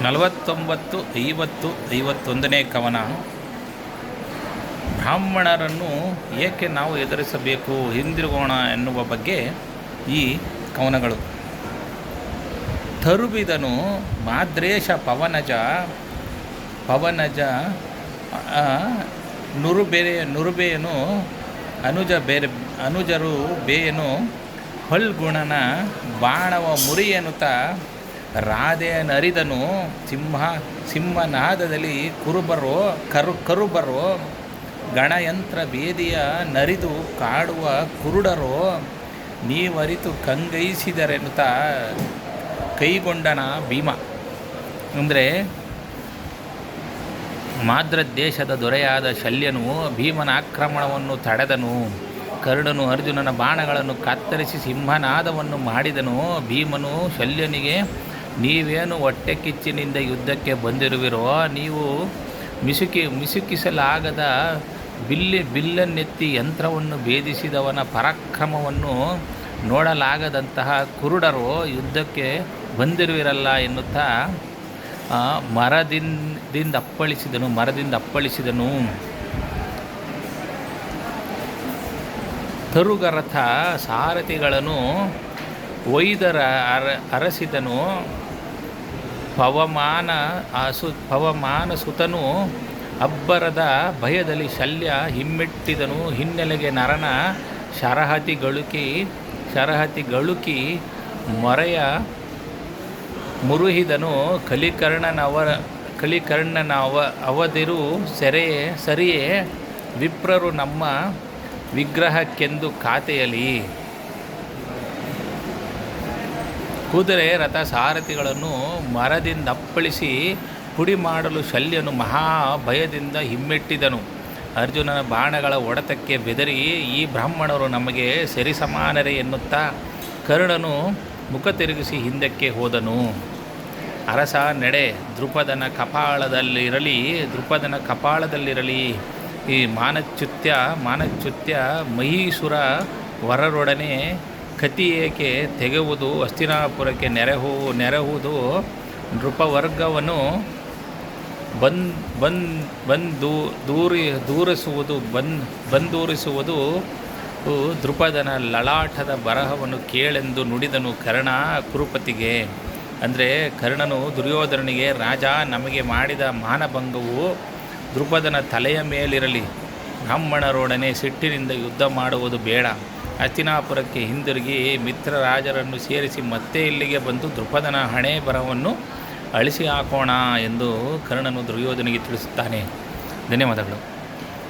49, 50, 51ನೇ ಕವನ. ಬ್ರಾಹ್ಮಣರನ್ನು ಏಕೆ ನಾವು ಎದುರಿಸಬೇಕು, ಹಿಂದಿರುಗೋಣ ಎನ್ನುವ ಬಗ್ಗೆ ಈ ಕವನಗಳು. ತರುಬಿದನು ಮಾದ್ರೇಶ ಪವನಜ ನುರುಬೇಯನು ಅನುಜರು ಬೇಯನು ಹೊಲ್ಗುಣನ ಬಾಣವ ಮುರಿಯನುತ ರಾಧೆಯನರಿದನು ಸಿಂಹನಾದದಲ್ಲಿ ಕರುಬರೋ ಗಣಯಂತ್ರ ಬೇದಿಯ ನರಿದು ಕಾಡುವ ಕುರುಡರೋ ನೀವರಿತು ಕಂಗೈಸಿದರೆನುತ ಕೈಗೊಂಡನ ಭೀಮ. ಅಂದರೆ ಮಾದ್ರದೇಶದ ದೊರೆಯಾದ ಶಲ್ಯನು ಭೀಮನ ಆಕ್ರಮಣವನ್ನು ತಡೆದನು. ಕರ್ಣನು ಅರ್ಜುನನ ಬಾಣಗಳನ್ನು ಕತ್ತರಿಸಿ ಸಿಂಹನಾದವನ್ನು ಮಾಡಿದನು. ಭೀಮನು ಶಲ್ಯನಿಗೆ, ನೀವೇನು ಹೊಟ್ಟೆ ಕಿಚ್ಚಿನಿಂದ ಯುದ್ಧಕ್ಕೆ ಬಂದಿರುವಿರೋ, ನೀವು ಮಿಸುಕಿಸಲಾಗದ ಬಿಲ್ಲನ್ನೆತ್ತಿ ಯಂತ್ರವನ್ನು ಭೇದಿಸಿದವನ ಪರಾಕ್ರಮವನ್ನು ನೋಡಲಾಗದಂತಹ ಕುರುಡರು ಯುದ್ಧಕ್ಕೆ ಬಂದಿರುವಿರಲ್ಲ ಎನ್ನುತ್ತಾ ಮರದಿಂದ ಅಪ್ಪಳಿಸಿದನು. ತರುಗರಥ ಸಾರಥಿಗಳನ್ನು ಒಯ್ದರ ಅರಸಿದನು. ಪವಮಾನ ಸುತನು ಅಬ್ಬರದ ಭಯದಲ್ಲಿ ಶಲ್ಯ ಹಿಮ್ಮೆಟ್ಟಿದನು. ಹಿನ್ನೆಲೆಗೆ ನರನ ಶರಹತಿ ಗಳುಕಿ ಮೊರೆಯ ಮುರುಹಿದನು. ಕಲಿಕರ್ಣನ ಅವಧಿರು ಸರಿಯೇ ವಿಪ್ರರು ನಮ್ಮ ವಿಗ್ರಹಕ್ಕೆಂದು ಖಾತೆಯಲ್ಲಿ. ಕುದುರೆ ರಥ ಸಾರಥಿಗಳನ್ನು ಮರದಿಂದ ಅಪ್ಪಳಿಸಿ ಪುಡಿ ಮಾಡಲು ಶಲ್ಯನು ಮಹಾಭಯದಿಂದ ಹಿಮ್ಮೆಟ್ಟಿದನು. ಅರ್ಜುನನ ಬಾಣಗಳ ಹೊಡೆತಕ್ಕೆ ಬೆದರಿ, ಈ ಬ್ರಾಹ್ಮಣರು ನಮಗೆ ಸರಿಸಮಾನರೇ ಎನ್ನುತ್ತಾ ಕರ್ಣನು ಮುಖ ತಿರುಗಿಸಿ ಹಿಂದಕ್ಕೆ ಹೋದನು. ಅರಸ ನಡೆ, ದ್ರುಪದನ ಕಪಾಳದಲ್ಲಿರಲಿ ಈ ಮಾನಚ್ಯುತ್ಯ ಮಹೀಸುರ ವರರೊಡನೆ ಕತಿ ಏಕೆ ತೆಗೆಯುವುದು, ಹಸ್ತಿನಾಪುರಕ್ಕೆ ನೆರೆಹುವುದು ನೃಪವರ್ಗವನ್ನು ಬಂದೂರಿಸುವುದು ದ್ರುಪದನ ಲಲಾಟದ ಬರಹವನ್ನು ಕೇಳೆಂದು ನುಡಿದನು ಕರ್ಣ ಕುರುಪತಿಗೆ. ಅಂದರೆ ಕರ್ಣನು ದುರ್ಯೋಧನನಿಗೆ, ರಾಜ, ನಮಗೆ ಮಾಡಿದ ಮಾನಭಂಗವು ದ್ರುಪದನ ತಲೆಯ ಮೇಲಿರಲಿ. ಬ್ರಾಹ್ಮಣರೊಡನೆ ಸಿಟ್ಟಿನಿಂದ ಯುದ್ಧ ಮಾಡುವುದು ಬೇಡ. ಹಸ್ತಿನಾಪುರಕ್ಕೆ ಹಿಂದಿರುಗಿ ಮಿತ್ರರಾಜರನ್ನು ಸೇರಿಸಿ ಮತ್ತೆ ಇಲ್ಲಿಗೆ ಬಂದು ದ್ರುಪದನ ಹಣೆ ಬರಹವನ್ನು ಅಳಿಸಿ ಹಾಕೋಣ ಎಂದು ಕರ್ಣನು ದುರ್ಯೋಧನಿಗೆ ತಿಳಿಸುತ್ತಾನೆ. ಧನ್ಯವಾದಗಳು.